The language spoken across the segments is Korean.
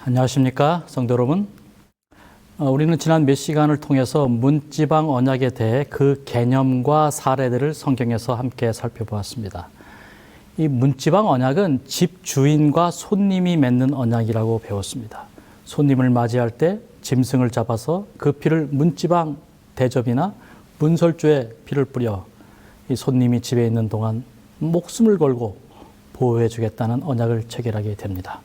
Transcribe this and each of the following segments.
안녕하십니까, 성도 여러분. 우리는 지난 몇 시간을 통해서 문지방 언약에 대해 그 개념과 사례들을 성경에서 함께 살펴보았습니다. 이 문지방 언약은 집 주인과 손님이 맺는 언약이라고 배웠습니다. 손님을 맞이할 때 짐승을 잡아서 그 피를 문지방 대접이나 문설주에 피를 뿌려 이 손님이 집에 있는 동안 목숨을 걸고 보호해 주겠다는 언약을 체결하게 됩니다.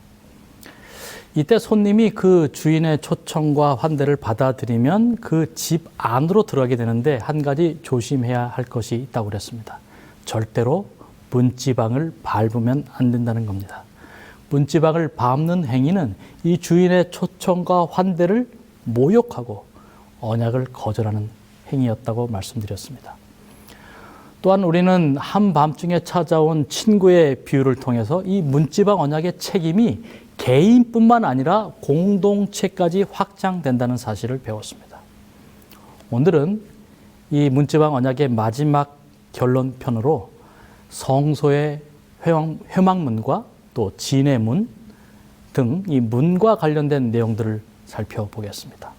이때 손님이 그 주인의 초청과 환대를 받아들이면 그 집 안으로 들어가게 되는데 한 가지 조심해야 할 것이 있다고 그랬습니다. 절대로 문지방을 밟으면 안 된다는 겁니다. 문지방을 밟는 행위는 이 주인의 초청과 환대를 모욕하고 언약을 거절하는 행위였다고 말씀드렸습니다. 또한 우리는 한밤중에 찾아온 친구의 비유를 통해서 이 문지방 언약의 책임이 개인뿐만 아니라 공동체까지 확장된다는 사실을 배웠습니다. 오늘은 이 문지방 언약의 마지막 결론편으로 성소의 회막문과 또 진의 문 등 이 문과 관련된 내용들을 살펴보겠습니다.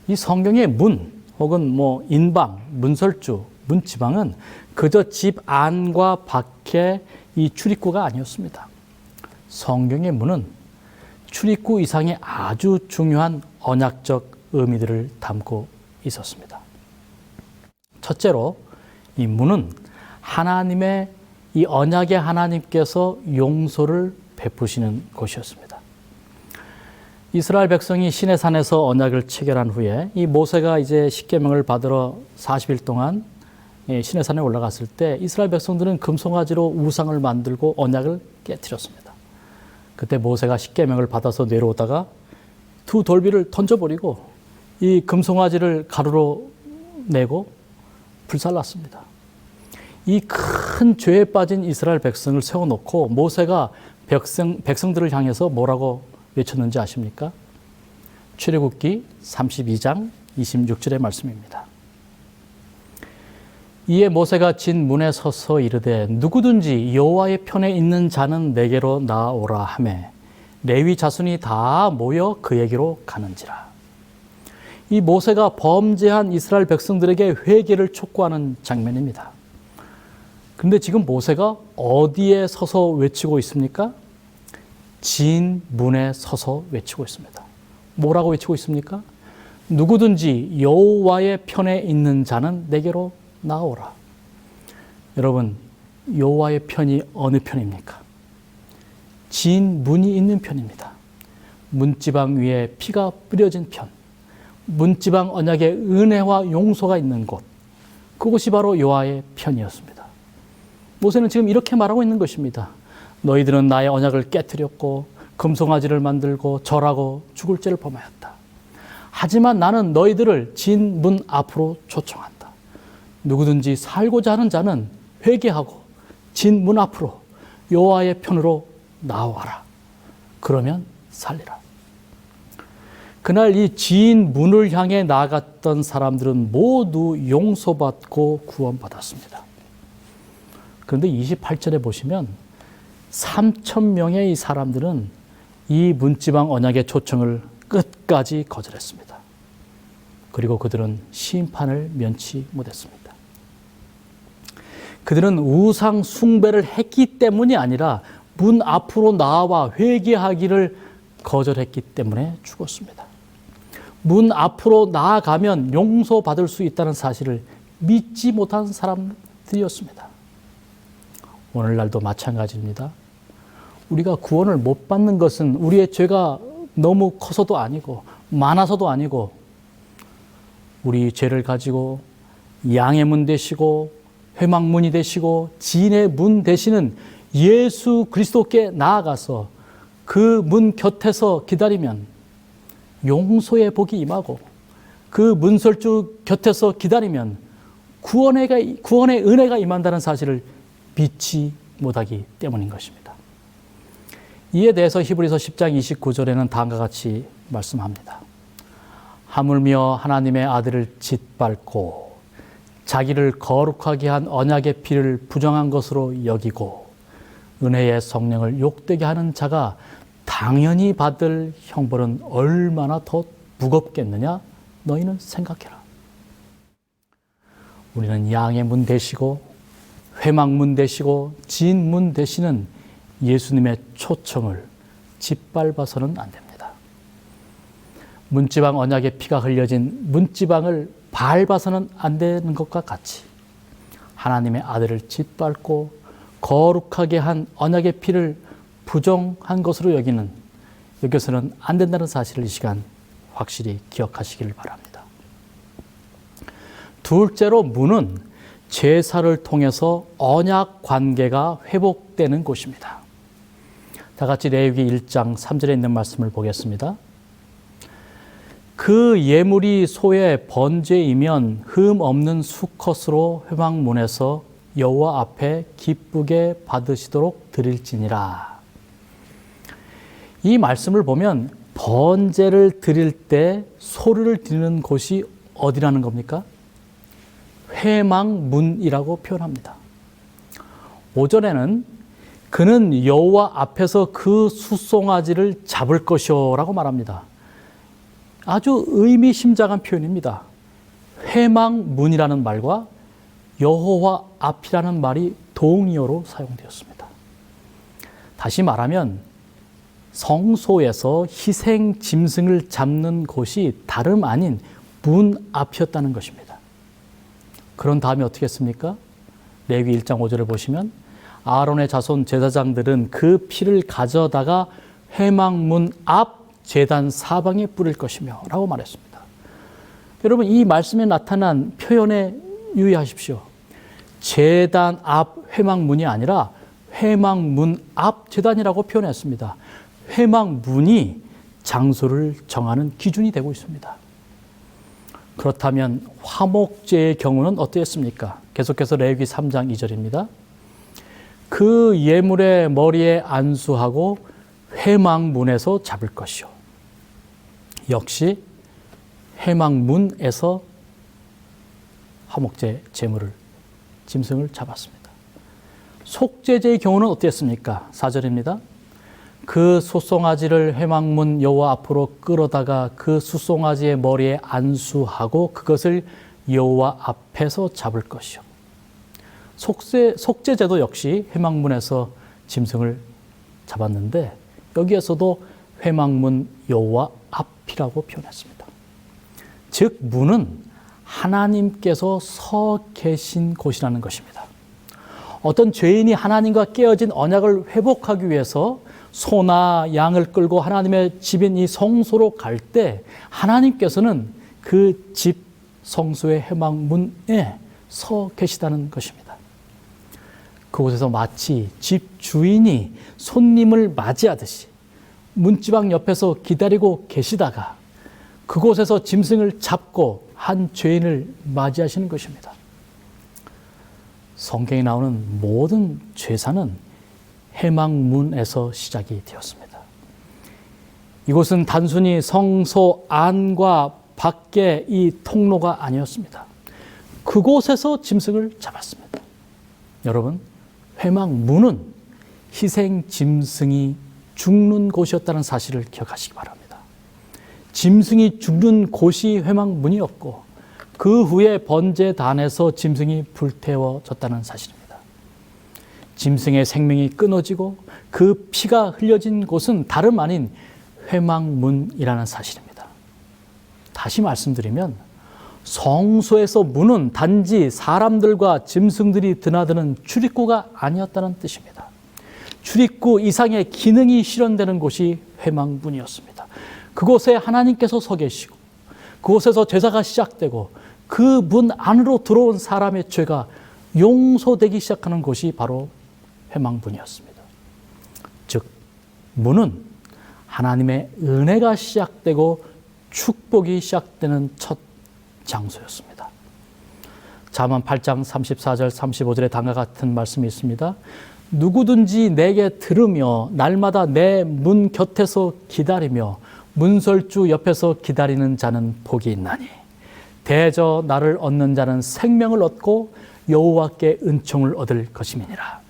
이 성경의 문 혹은 인방, 문설주, 문지방은 그저 집 안과 밖의 이 출입구가 아니었습니다. 성경의 문은 출입구 이상의 아주 중요한 언약적 의미들을 담고 있었습니다. 첫째로 이 문은 하나님의 이 언약의 하나님께서 용서를 베푸시는 곳이었습니다. 이스라엘 백성이 시내산에서 언약을 체결한 후에 이 모세가 이제 십계명을 받으러 40일 동안 시내산에 올라갔을 때 이스라엘 백성들은 금송아지로 우상을 만들고 언약을 깨뜨렸습니다. 그때 모세가 십계명을 받아서 내려오다가 두 돌비를 던져버리고 이 금송아지를 가루로 내고 불살랐습니다. 이 큰 죄에 빠진 이스라엘 백성을 세워놓고 모세가 백성들을 향해서 뭐라고 외쳤는지 아십니까? 출애굽기 32장 26절의 말씀입니다. 이에 모세가 진 문에 서서 이르되 누구든지 여호와의 편에 있는 자는 내게로 나아오라 하매 레위 자손이 다 모여 그에게로 가는지라. 이 모세가 범죄한 이스라엘 백성들에게 회개를 촉구하는 장면입니다. 그런데 지금 모세가 어디에 서서 외치고 있습니까? 진 문에 서서 외치고 있습니다. 뭐라고 외치고 있습니까? 누구든지 여호와의 편에 있는 자는 내게로 나오라. 여러분, 여호와의 편이 어느 편입니까? 진 문이 있는 편입니다. 문지방 위에 피가 뿌려진 편, 문지방 언약의 은혜와 용서가 있는 곳, 그곳이 바로 여호와의 편이었습니다. 모세는 지금 이렇게 말하고 있는 것입니다. 너희들은 나의 언약을 깨뜨렸고 금송아지를 만들고 절하고 죽을 죄를 범하였다. 하지만 나는 너희들을 진 문 앞으로 초청한다. 누구든지 살고자 하는 자는 회개하고 진 문 앞으로 여호와의 편으로 나와라. 그러면 살리라. 그날 이 진 문을 향해 나아갔던 사람들은 모두 용서받고 구원받았습니다. 그런데 28절에 보시면 3,000명의 이 사람들은 이 문지방 언약의 초청을 끝까지 거절했습니다. 그리고 그들은 심판을 면치 못했습니다. 그들은 우상 숭배를 했기 때문이 아니라 문 앞으로 나와 회개하기를 거절했기 때문에 죽었습니다. 문 앞으로 나아가면 용서받을 수 있다는 사실을 믿지 못한 사람들이었습니다. 오늘날도 마찬가지입니다. 우리가 구원을 못 받는 것은 우리의 죄가 너무 커서도 아니고 많아서도 아니고 우리 죄를 가지고 양의 문 되시고 회막문이 되시고 진의 문 되시는 예수 그리스도께 나아가서 그 문 곁에서 기다리면 용서의 복이 임하고 그 문설주 곁에서 기다리면 구원의 은혜가 임한다는 사실을 믿지 못하기 때문인 것입니다. 이에 대해서 히브리서 10장 29절에는 다음과 같이 말씀합니다. 하물며 하나님의 아들을 짓밟고 자기를 거룩하게 한 언약의 피를 부정한 것으로 여기고 은혜의 성령을 욕되게 하는 자가 당연히 받을 형벌은 얼마나 더 무겁겠느냐? 너희는 생각해라. 우리는 양의 문 되시고 회막문 되시고 진문 되시는 예수님의 초청을 짓밟아서는 안 됩니다. 문지방 언약의 피가 흘려진 문지방을 밟아서는 안 되는 것과 같이 하나님의 아들을 짓밟고 거룩하게 한 언약의 피를 부정한 것으로 여겨서는 안 된다는 사실을 이 시간 확실히 기억하시길 바랍니다. 둘째로 문은 제사를 통해서 언약 관계가 회복되는 곳입니다. 다 같이 레위기 1장 3절에 있는 말씀을 보겠습니다. 그 예물이 소의 번제이면 흠 없는 수컷으로 회막문에서 여호와 앞에 기쁘게 받으시도록 드릴지니라. 이 말씀을 보면 번제를 드릴 때 소를 드리는 곳이 어디라는 겁니까? 회막문이라고 표현합니다. 오전에는 그는 여호와 앞에서 그 숫송아지를 잡을 것이요라고 말합니다. 아주 의미심장한 표현입니다. 회막문이라는 말과 여호와 앞이라는 말이 동의어로 사용되었습니다. 다시 말하면 성소에서 희생 짐승을 잡는 곳이 다름 아닌 문 앞이었다는 것입니다. 그런 다음에 어떻게 했습니까? 레위기 1장 5절을 보시면 아론의 자손 제사장들은 그 피를 가져다가 회막문 앞 제단 사방에 뿌릴 것이며 라고 말했습니다. 여러분, 이 말씀에 나타난 표현에 유의하십시오. 제단 앞 회막문이 아니라 회막문 앞 제단이라고 표현했습니다. 회막문이 장소를 정하는 기준이 되고 있습니다. 그렇다면 화목제의 경우는 어땠습니까? 계속해서 레위기 3장 2절입니다. 그 예물의 머리에 안수하고 회막문에서 잡을 것이요. 역시 회막문에서 화목제 제물을 짐승을 잡았습니다. 속죄제의 경우는 어땠습니까? 4절입니다. 그 숫송아지를 회막문 여호와 앞으로 끌어다가 그 숫송아지의 머리에 안수하고 그것을 여호와 앞에서 잡을 것이요. 속죄제도 역시 회막문에서 짐승을 잡았는데 여기에서도 회막문 여호와 앞이라고 표현했습니다. 즉 문은 하나님께서 서 계신 곳이라는 것입니다. 어떤 죄인이 하나님과 깨어진 언약을 회복하기 위해서 소나 양을 끌고 하나님의 집인 이 성소로 갈 때 하나님께서는 그 집 성소의 회막문에 서 계시다는 것입니다. 그곳에서 마치 집 주인이 손님을 맞이하듯이 문지방 옆에서 기다리고 계시다가 그곳에서 짐승을 잡고 한 죄인을 맞이하시는 것입니다. 성경에 나오는 모든 제사는 회막문에서 시작이 되었습니다. 이곳은 단순히 성소 안과 밖의 이 통로가 아니었습니다. 그곳에서 짐승을 잡았습니다. 여러분, 회막문은 희생 짐승이 죽는 곳이었다는 사실을 기억하시기 바랍니다. 짐승이 죽는 곳이 회막문이었고 그 후에 번제단에서 짐승이 불태워졌다는 사실입니다. 짐승의 생명이 끊어지고 그 피가 흘려진 곳은 다름 아닌 회막문이라는 사실입니다. 다시 말씀드리면 성소에서 문은 단지 사람들과 짐승들이 드나드는 출입구가 아니었다는 뜻입니다. 출입구 이상의 기능이 실현되는 곳이 회막문이었습니다. 그곳에 하나님께서 서 계시고 그곳에서 제사가 시작되고 그 문 안으로 들어온 사람의 죄가 용서되기 시작하는 곳이 바로 회막문이었습니다. 즉 문은 하나님의 은혜가 시작되고 축복이 시작되는 첫 장소였습니다. 잠언 8장 34절 35절에 다음과 같은 말씀이 있습니다. 누구든지 내게 들으며 날마다 내 문 곁에서 기다리며 문설주 옆에서 기다리는 자는 복이 있나니 대저 나를 얻는 자는 생명을 얻고 여호와께 은총을 얻을 것임이니라.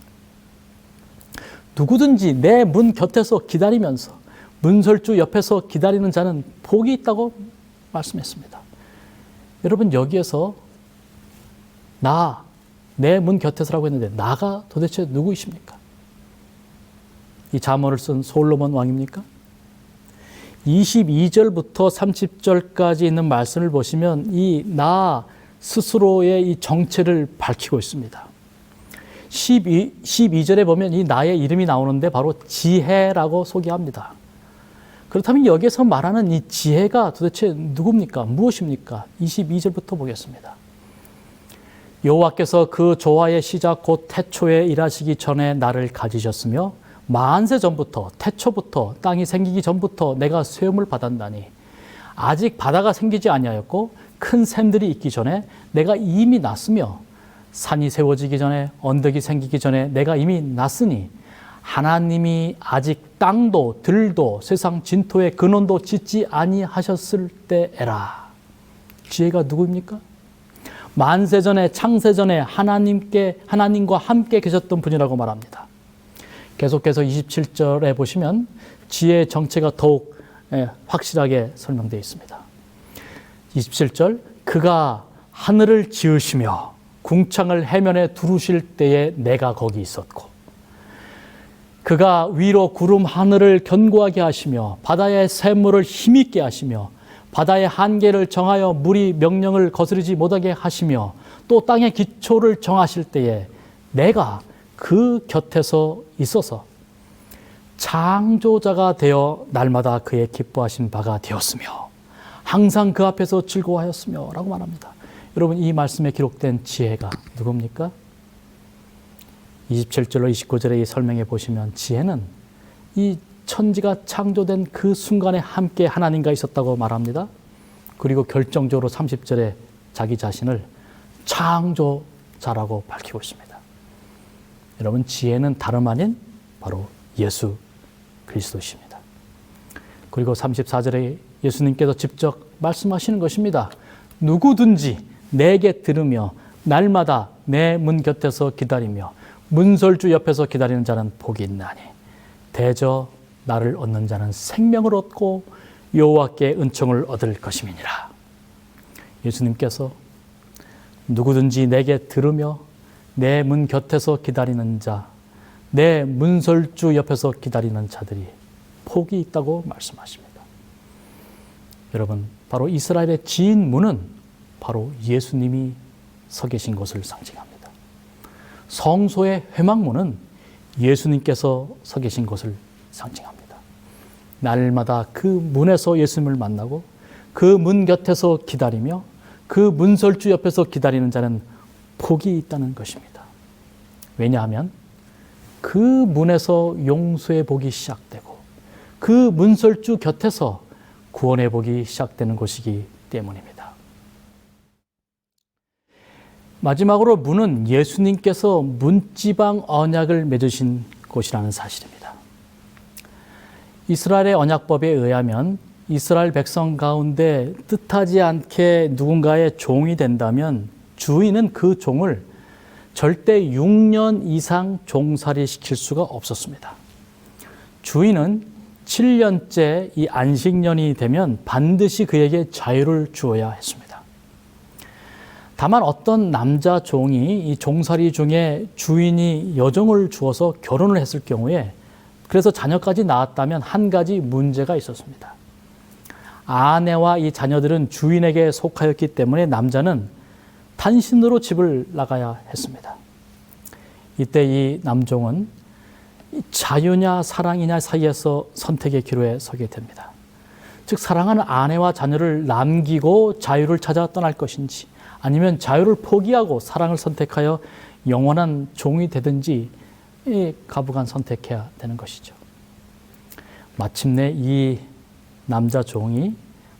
누구든지 내 문 곁에서 기다리면서 문설주 옆에서 기다리는 자는 복이 있다고 말씀했습니다. 여러분, 여기에서 내 문 곁에서라고 했는데 나가 도대체 누구이십니까? 이 잠언을 쓴 솔로몬 왕입니까? 22절부터 30절까지 있는 말씀을 보시면 이 나 스스로의 이 정체를 밝히고 있습니다. 12절에 보면 이 나의 이름이 나오는데 바로 지혜라고 소개합니다. 그렇다면 여기서 말하는 이 지혜가 도대체 누굽니까? 무엇입니까? 22절부터 보겠습니다. 여호와께서 그 조화의 시작 곧 태초에 일하시기 전에 나를 가지셨으며 만세 전부터 태초부터 땅이 생기기 전부터 내가 세움을 받았나니 아직 바다가 생기지 아니하였고 큰 샘들이 있기 전에 내가 이미 났으며 산이 세워지기 전에 언덕이 생기기 전에 내가 이미 났으니 하나님이 아직 땅도 들도 세상 진토의 근원도 짓지 아니하셨을 때에라. 지혜가 누구입니까? 만세전에 창세전에 하나님과 함께 계셨던 분이라고 말합니다. 계속해서 27절에 보시면 지혜의 정체가 더욱 확실하게 설명되어 있습니다. 27절, 그가 하늘을 지으시며 궁창을 해면에 두르실 때에 내가 거기 있었고 그가 위로 구름 하늘을 견고하게 하시며 바다의 샘물을 힘있게 하시며 바다의 한계를 정하여 물이 명령을 거스르지 못하게 하시며 또 땅의 기초를 정하실 때에 내가 그 곁에서 있어서 창조자가 되어 날마다 그의 기뻐하신 바가 되었으며 항상 그 앞에서 즐거워하였으며 라고 말합니다. 여러분, 이 말씀에 기록된 지혜가 누굽니까? 27절로 29절에 이 설명해 보시면 지혜는 이 천지가 창조된 그 순간에 함께 하나님과 있었다고 말합니다. 그리고 결정적으로 30절에 자기 자신을 창조자라고 밝히고 있습니다. 여러분, 지혜는 다름 아닌 바로 예수 그리스도십니다. 그리고 34절에 예수님께서 직접 말씀하시는 것입니다. 누구든지 내게 들으며 날마다 내 문 곁에서 기다리며 문설주 옆에서 기다리는 자는 복이 있나니 대저 나를 얻는 자는 생명을 얻고 여호와께 은총을 얻을 것임이니라. 예수님께서 누구든지 내게 들으며 내 문 곁에서 기다리는 자, 내 문설주 옆에서 기다리는 자들이 복이 있다고 말씀하십니다. 여러분, 바로 이스라엘의 지은 문은 바로 예수님이 서 계신 곳을 상징합니다. 성소의 회막문은 예수님께서 서 계신 곳을 상징합니다. 날마다 그 문에서 예수님을 만나고 그 문 곁에서 기다리며 그 문설주 옆에서 기다리는 자는 복이 있다는 것입니다. 왜냐하면 그 문에서 용서의 복이 시작되고 그 문설주 곁에서 구원의 복이 시작되는 곳이기 때문입니다. 마지막으로 문은 예수님께서 문지방 언약을 맺으신 곳이라는 사실입니다. 이스라엘의 언약법에 의하면 이스라엘 백성 가운데 뜻하지 않게 누군가의 종이 된다면 주인은 그 종을 절대 6년 이상 종살이 시킬 수가 없었습니다. 주인은 7년째 이 안식년이 되면 반드시 그에게 자유를 주어야 했습니다. 다만 어떤 남자 종이 이 종살이 중에 주인이 여종을 주어서 결혼을 했을 경우에 그래서 자녀까지 낳았다면 한 가지 문제가 있었습니다. 아내와 이 자녀들은 주인에게 속하였기 때문에 남자는 단신으로 집을 나가야 했습니다. 이때 이 남종은 자유냐 사랑이냐 사이에서 선택의 기로에 서게 됩니다. 즉, 사랑하는 아내와 자녀를 남기고 자유를 찾아 떠날 것인지 아니면 자유를 포기하고 사랑을 선택하여 영원한 종이 되든지 가부간 선택해야 되는 것이죠. 마침내 이 남자 종이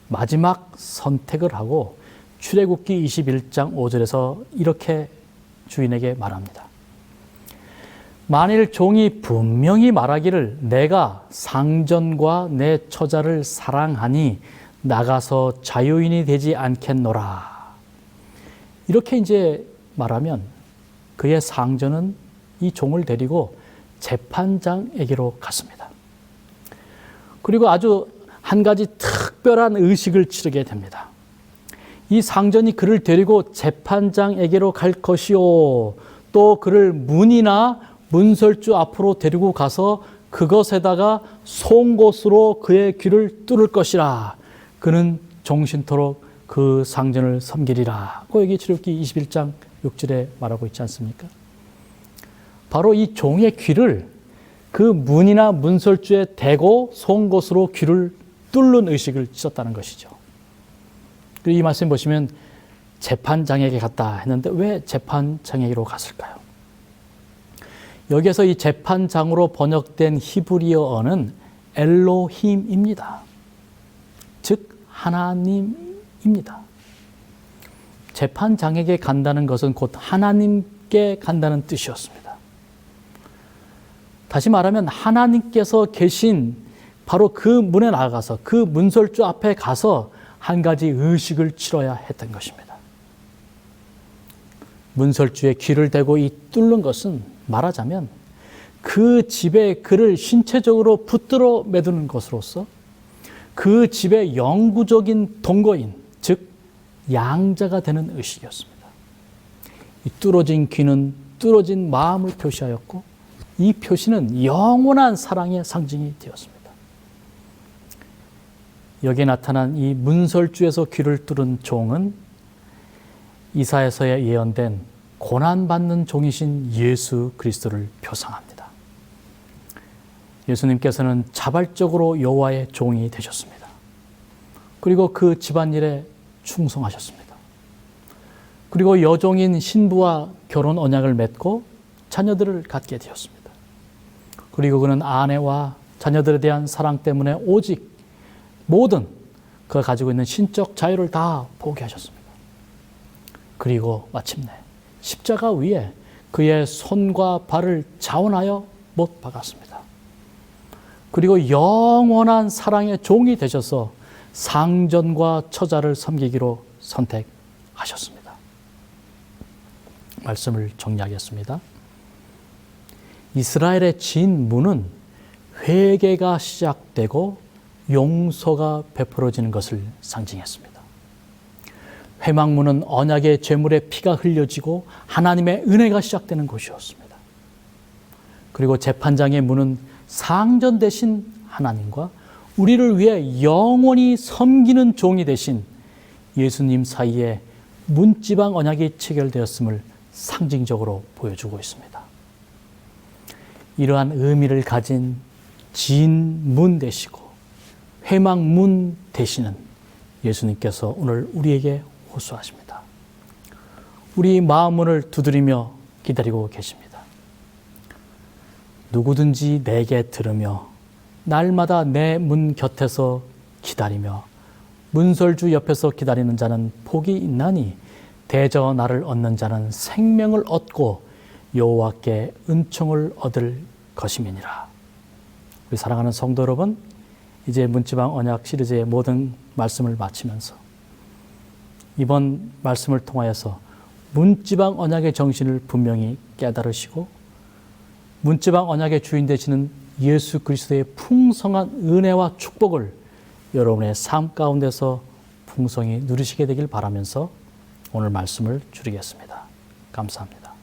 마지막 선택을 하고 출애굽기 21장 5절에서 이렇게 주인에게 말합니다. 만일 종이 분명히 말하기를 내가 상전과 내 처자를 사랑하니 나가서 자유인이 되지 않겠노라. 이렇게 이제 말하면 그의 상전은 이 종을 데리고 재판장에게로 갔습니다. 그리고 아주 한 가지 특별한 의식을 치르게 됩니다. 이 상전이 그를 데리고 재판장에게로 갈 것이요, 또 그를 문이나 문설주 앞으로 데리고 가서 그것에다가 송곳으로 그의 귀를 뚫을 것이라. 그는 종신토록 그 상전을 섬기리라. 여기 출애굽기 21장 6절에 말하고 있지 않습니까? 바로 이 종의 귀를 그 문이나 문설주에 대고 송곳으로 귀를 뚫는 의식을 치렀다는 것이죠. 그리고 이 말씀 보시면 재판장에게 갔다 했는데 왜 재판장에게로 갔을까요? 여기에서 이 재판장으로 번역된 히브리어어는 엘로힘입니다. 즉 하나님입니다. 재판장에게 간다는 것은 곧 하나님께 간다는 뜻이었습니다. 다시 말하면 하나님께서 계신 바로 그 문에 나가서 그 문설주 앞에 가서 한 가지 의식을 치러야 했던 것입니다. 문설주에 귀를 대고 이 뚫는 것은 말하자면 그 집에 그를 신체적으로 붙들어 매두는 것으로서 그 집의 영구적인 동거인, 즉 양자가 되는 의식이었습니다. 이 뚫어진 귀는 뚫어진 마음을 표시하였고 이 표시는 영원한 사랑의 상징이 되었습니다. 여기에 나타난 이 문설주에서 귀를 뚫은 종은 이사야서에 예언된 고난받는 종이신 예수 그리스도를 표상합니다. 예수님께서는 자발적으로 여호와의 종이 되셨습니다. 그리고 그 집안일에 충성하셨습니다. 그리고 여종인 신부와 결혼 언약을 맺고 자녀들을 갖게 되었습니다. 그리고 그는 아내와 자녀들에 대한 사랑 때문에 오직 모든 그가 가지고 있는 신적 자유를 다 포기하셨습니다. 그리고 마침내 십자가 위에 그의 손과 발을 자원하여 못 박았습니다. 그리고 영원한 사랑의 종이 되셔서 상전과 처자를 섬기기로 선택하셨습니다. 말씀을 정리하겠습니다. 이스라엘의 진문은 회개가 시작되고 용서가 베풀어지는 것을 상징했습니다. 회막문은 언약의 제물의 피가 흘려지고 하나님의 은혜가 시작되는 곳이었습니다. 그리고 재판장의 문은 상전 되신 하나님과 우리를 위해 영원히 섬기는 종이 되신 예수님 사이에 문지방 언약이 체결되었음을 상징적으로 보여주고 있습니다. 이러한 의미를 가진 진문 되시고 회막문 되시는 예수님께서 오늘 우리에게 호소하십니다. 우리 마음문을 두드리며 기다리고 계십니다. 누구든지 내게 들으며 날마다 내 문 곁에서 기다리며 문설주 옆에서 기다리는 자는 복이 있나니 대저 나를 얻는 자는 생명을 얻고 여호와께 은총을 얻을 것임이니라. 우리 사랑하는 성도 여러분, 이제 문지방 언약 시리즈의 모든 말씀을 마치면서 이번 말씀을 통하여서 문지방 언약의 정신을 분명히 깨달으시고 문지방 언약의 주인 되시는 예수 그리스도의 풍성한 은혜와 축복을 여러분의 삶 가운데서 풍성히 누리시게 되길 바라면서 오늘 말씀을 줄이겠습니다. 감사합니다.